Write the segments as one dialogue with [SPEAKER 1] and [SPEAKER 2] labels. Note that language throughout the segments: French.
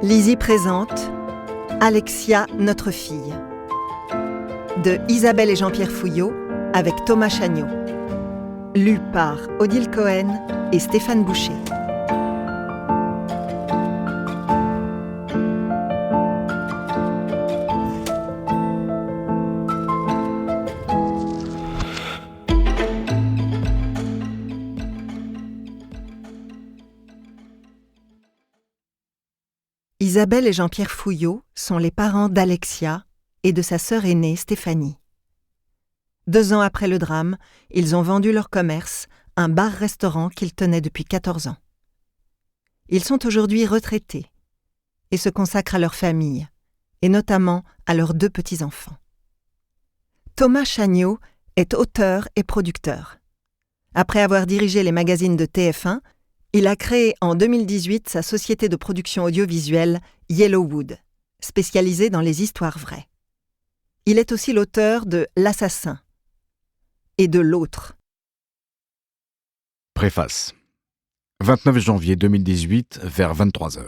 [SPEAKER 1] Lizzie présente Alexia, notre fille, de Isabelle et Jean-Pierre Fouillot avec Thomas Chagnaud. Lu par Odile Cohen et Stéphane Boucher. Isabelle et Jean-Pierre Fouillot sont les parents d'Alexia et de sa sœur aînée Stéphanie. 2 ans après le drame, ils ont vendu leur commerce, un bar-restaurant qu'ils tenaient depuis 14 ans. Ils sont aujourd'hui retraités et se consacrent à leur famille, et notamment à leurs 2 petits-enfants. Thomas Chagnaud est auteur et producteur. Après avoir dirigé les magazines de TF1, il a créé en 2018 sa société de production audiovisuelle Yellowwood, spécialisée dans les histoires vraies. Il est aussi l'auteur de L'Assassin et de L'Autre.
[SPEAKER 2] Préface. 29 janvier 2018, vers 23h.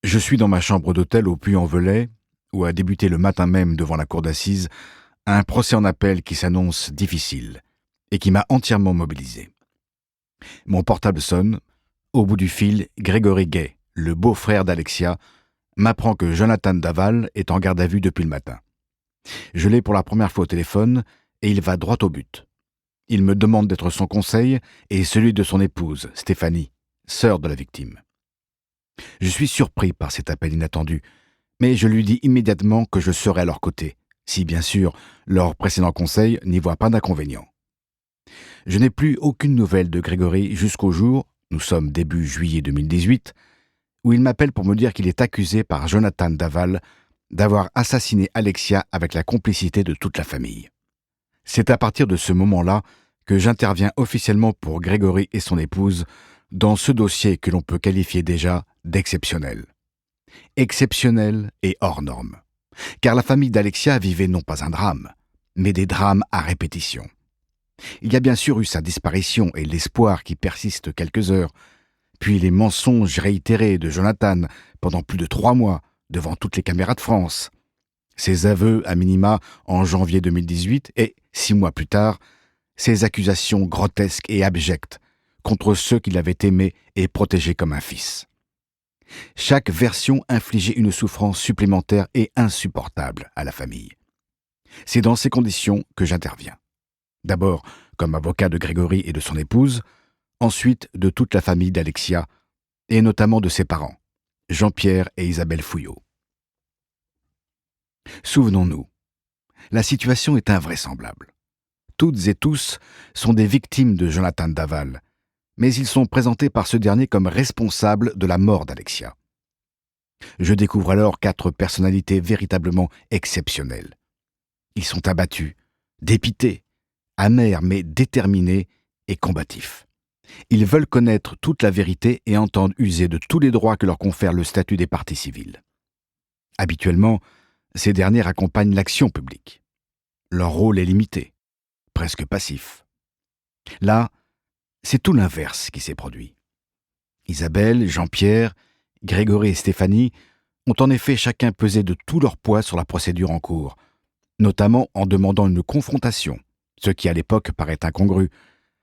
[SPEAKER 2] Je suis dans ma chambre d'hôtel au Puy-en-Velay, où a débuté le matin même devant la cour d'assises un procès en appel qui s'annonce difficile et qui m'a entièrement mobilisé. Mon portable sonne. Au bout du fil, Grégory Gay, le beau-frère d'Alexia, m'apprend que Jonathan Daval est en garde à vue depuis le matin. Je l'ai pour la première fois au téléphone et il va droit au but. Il me demande d'être son conseil et celui de son épouse, Stéphanie, sœur de la victime. Je suis surpris par cet appel inattendu, mais je lui dis immédiatement que je serai à leur côté, si bien sûr leur précédent conseil n'y voit pas d'inconvénient. Je n'ai plus aucune nouvelle de Grégory jusqu'au jour, nous sommes début juillet 2018, où il m'appelle pour me dire qu'il est accusé par Jonathan Daval d'avoir assassiné Alexia avec la complicité de toute la famille. C'est à partir de ce moment-là que j'interviens officiellement pour Grégory et son épouse dans ce dossier que l'on peut qualifier déjà d'exceptionnel. Exceptionnel et hors norme. Car la famille d'Alexia vivait non pas un drame, mais des drames à répétition. Il y a bien sûr eu sa disparition et l'espoir qui persiste quelques heures, puis les mensonges réitérés de Jonathan pendant plus de 3 mois devant toutes les caméras de France, ses aveux à minima en janvier 2018 et, 6 mois plus tard, ses accusations grotesques et abjectes contre ceux qu'il avait aimés et protégés comme un fils. Chaque version infligeait une souffrance supplémentaire et insupportable à la famille. C'est dans ces conditions que j'interviens. D'abord comme avocat de Grégory et de son épouse, ensuite de toute la famille d'Alexia, et notamment de ses parents, Jean-Pierre et Isabelle Fouillot. Souvenons-nous, la situation est invraisemblable. Toutes et tous sont des victimes de Jonathan Daval, mais ils sont présentés par ce dernier comme responsables de la mort d'Alexia. Je découvre alors 4 personnalités véritablement exceptionnelles. Ils sont abattus, dépités, amers mais déterminés et combatifs. Ils veulent connaître toute la vérité et entendent user de tous les droits que leur confère le statut des parties civiles. Habituellement, ces derniers accompagnent l'action publique. Leur rôle est limité, presque passif. Là, c'est tout l'inverse qui s'est produit. Isabelle, Jean-Pierre, Grégory et Stéphanie ont en effet chacun pesé de tout leur poids sur la procédure en cours, notamment en demandant une confrontation, ce qui à l'époque paraît incongru,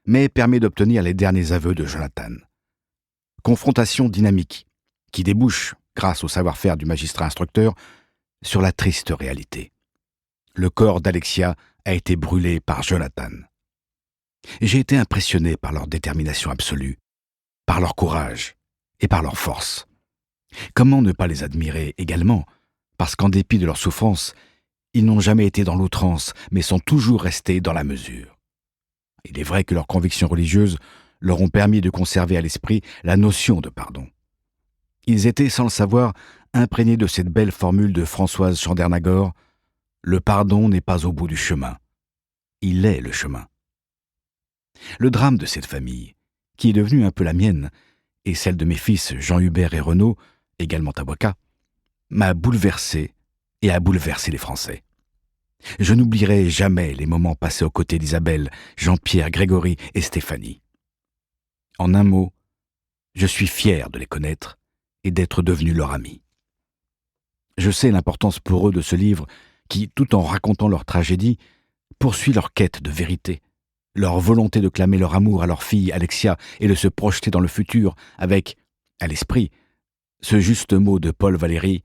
[SPEAKER 2] mais permet d'obtenir les derniers aveux de Jonathan. Confrontation dynamique, qui débouche, grâce au savoir-faire du magistrat instructeur, sur la triste réalité. Le corps d'Alexia a été brûlé par Jonathan. J'ai été impressionné par leur détermination absolue, par leur courage et par leur force. Comment ne pas les admirer également, parce qu'en dépit de leur souffrance, ils n'ont jamais été dans l'outrance, mais sont toujours restés dans la mesure. Il est vrai que leurs convictions religieuses leur ont permis de conserver à l'esprit la notion de pardon. Ils étaient, sans le savoir, imprégnés de cette belle formule de Françoise Chandernagor : « Le pardon n'est pas au bout du chemin. Il est le chemin. » Le drame de cette famille, qui est devenue un peu la mienne, et celle de mes fils Jean-Hubert et Renaud, également avocats, m'a bouleversé et a bouleversé les Français. Je n'oublierai jamais les moments passés aux côtés d'Isabelle, Jean-Pierre, Grégory et Stéphanie. En un mot, je suis fier de les connaître et d'être devenu leur ami. Je sais l'importance pour eux de ce livre qui, tout en racontant leur tragédie, poursuit leur quête de vérité, leur volonté de clamer leur amour à leur fille Alexia et de se projeter dans le futur avec, à l'esprit, ce juste mot de Paul Valéry: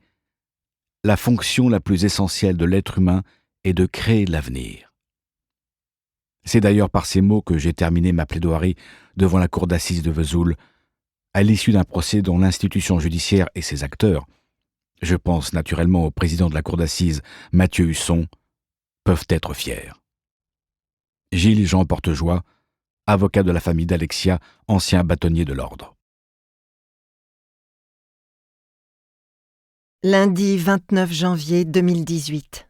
[SPEAKER 2] la fonction la plus essentielle de l'être humain est de créer l'avenir. C'est d'ailleurs par ces mots que j'ai terminé ma plaidoirie devant la cour d'assises de Vesoul, à l'issue d'un procès dont l'institution judiciaire et ses acteurs, je pense naturellement au président de la cour d'assises, Mathieu Husson, peuvent être fiers. Gilles Jean Portejoie, avocat de la famille d'Alexia, ancien bâtonnier de l'ordre.
[SPEAKER 1] Lundi 29 janvier 2018.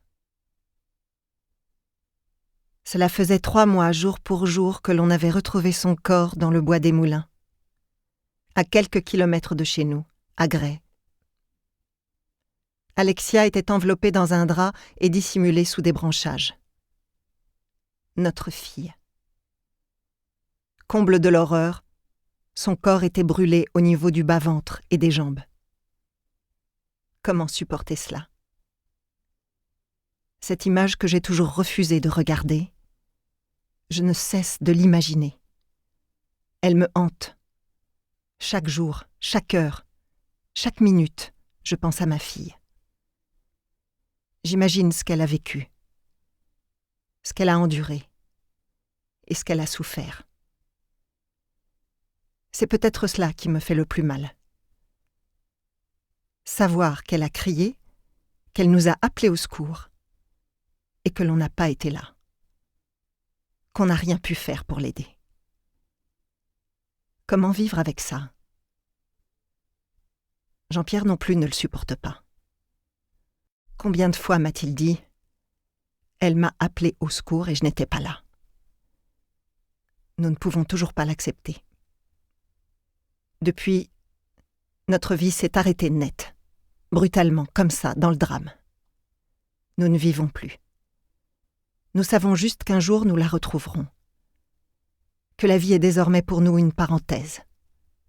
[SPEAKER 1] Cela faisait 3 mois, jour pour jour, que l'on avait retrouvé son corps dans le bois des Moulins, à quelques kilomètres de chez nous, à Gray. Alexia était enveloppée dans un drap et dissimulée sous des branchages. Notre fille. Comble de l'horreur, son corps était brûlé au niveau du bas-ventre et des jambes. Comment supporter cela? Cette image que j'ai toujours refusé de regarder, je ne cesse de l'imaginer. Elle me hante. Chaque jour, chaque heure, chaque minute, je pense à ma fille. J'imagine ce qu'elle a vécu, ce qu'elle a enduré et ce qu'elle a souffert. C'est peut-être cela qui me fait le plus mal. Savoir qu'elle a crié, qu'elle nous a appelés au secours et que l'on n'a pas été là, qu'on n'a rien pu faire pour l'aider. Comment vivre avec ça? Jean-Pierre non plus ne le supporte pas. Combien de fois m'a-t-il dit « Elle m'a appelé au secours et je n'étais pas là ». Nous ne pouvons toujours pas l'accepter. Depuis, notre vie s'est arrêtée net, brutalement, comme ça, dans le drame. Nous ne vivons plus. Nous savons juste qu'un jour nous la retrouverons. Que la vie est désormais pour nous une parenthèse.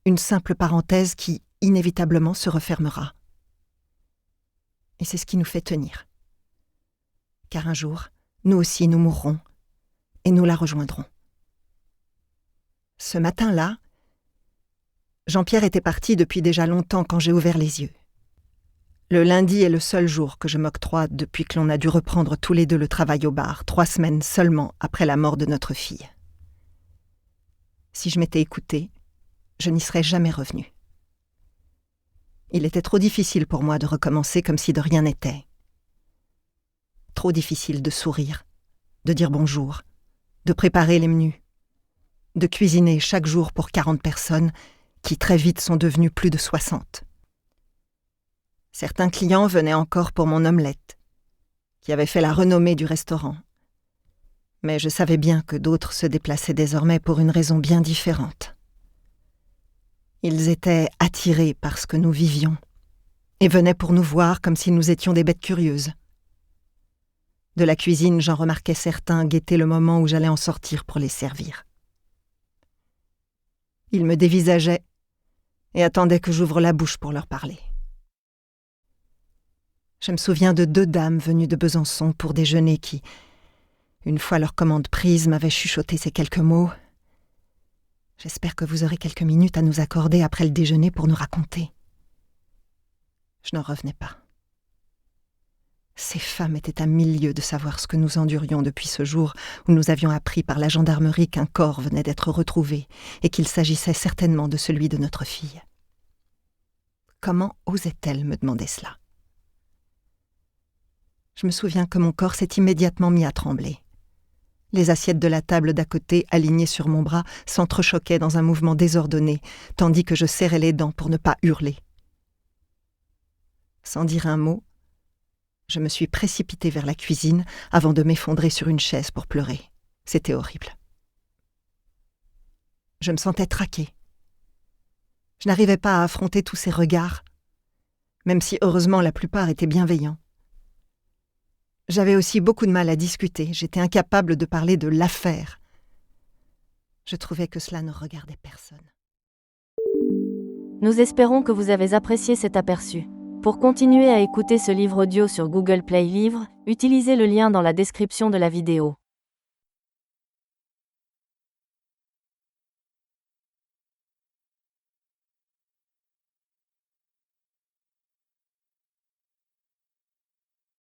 [SPEAKER 1] Une simple parenthèse qui, inévitablement, se refermera. Et c'est ce qui nous fait tenir. Car un jour, nous aussi nous mourrons et nous la rejoindrons. Ce matin-là, Jean-Pierre était parti depuis déjà longtemps quand j'ai ouvert les yeux. Le lundi est le seul jour que je m'octroie depuis que l'on a dû reprendre tous les deux le travail au bar, 3 semaines seulement après la mort de notre fille. Si je m'étais écoutée, je n'y serais jamais revenue. Il était trop difficile pour moi de recommencer comme si de rien n'était. Trop difficile de sourire, de dire bonjour, de préparer les menus, de cuisiner chaque jour pour 40 personnes qui très vite sont devenues plus de 60. Certains clients venaient encore pour mon omelette, qui avait fait la renommée du restaurant. Mais je savais bien que d'autres se déplaçaient désormais pour une raison bien différente. Ils étaient attirés par ce que nous vivions et venaient pour nous voir comme si nous étions des bêtes curieuses. De la cuisine, j'en remarquais certains guetter le moment où j'allais en sortir pour les servir. Ils me dévisageaient et attendaient que j'ouvre la bouche pour leur parler. Je me souviens de 2 dames venues de Besançon pour déjeuner qui, une fois leur commande prise, m'avaient chuchoté ces quelques mots. « J'espère que vous aurez quelques minutes à nous accorder après le déjeuner pour nous raconter. » Je n'en revenais pas. Ces femmes étaient à 1000 lieues de savoir ce que nous endurions depuis ce jour où nous avions appris par la gendarmerie qu'un corps venait d'être retrouvé et qu'il s'agissait certainement de celui de notre fille. Comment osaient-elles me demander cela? Je me souviens que mon corps s'est immédiatement mis à trembler. Les assiettes de la table d'à côté, alignées sur mon bras, s'entrechoquaient dans un mouvement désordonné, tandis que je serrais les dents pour ne pas hurler. Sans dire un mot, je me suis précipitée vers la cuisine avant de m'effondrer sur une chaise pour pleurer. C'était horrible. Je me sentais traquée. Je n'arrivais pas à affronter tous ces regards, même si heureusement la plupart étaient bienveillants. J'avais aussi beaucoup de mal à discuter, j'étais incapable de parler de l'affaire. Je trouvais que cela ne regardait personne.
[SPEAKER 3] Nous espérons que vous avez apprécié cet aperçu. Pour continuer à écouter ce livre audio sur Google Play Livres, utilisez le lien dans la description de la vidéo.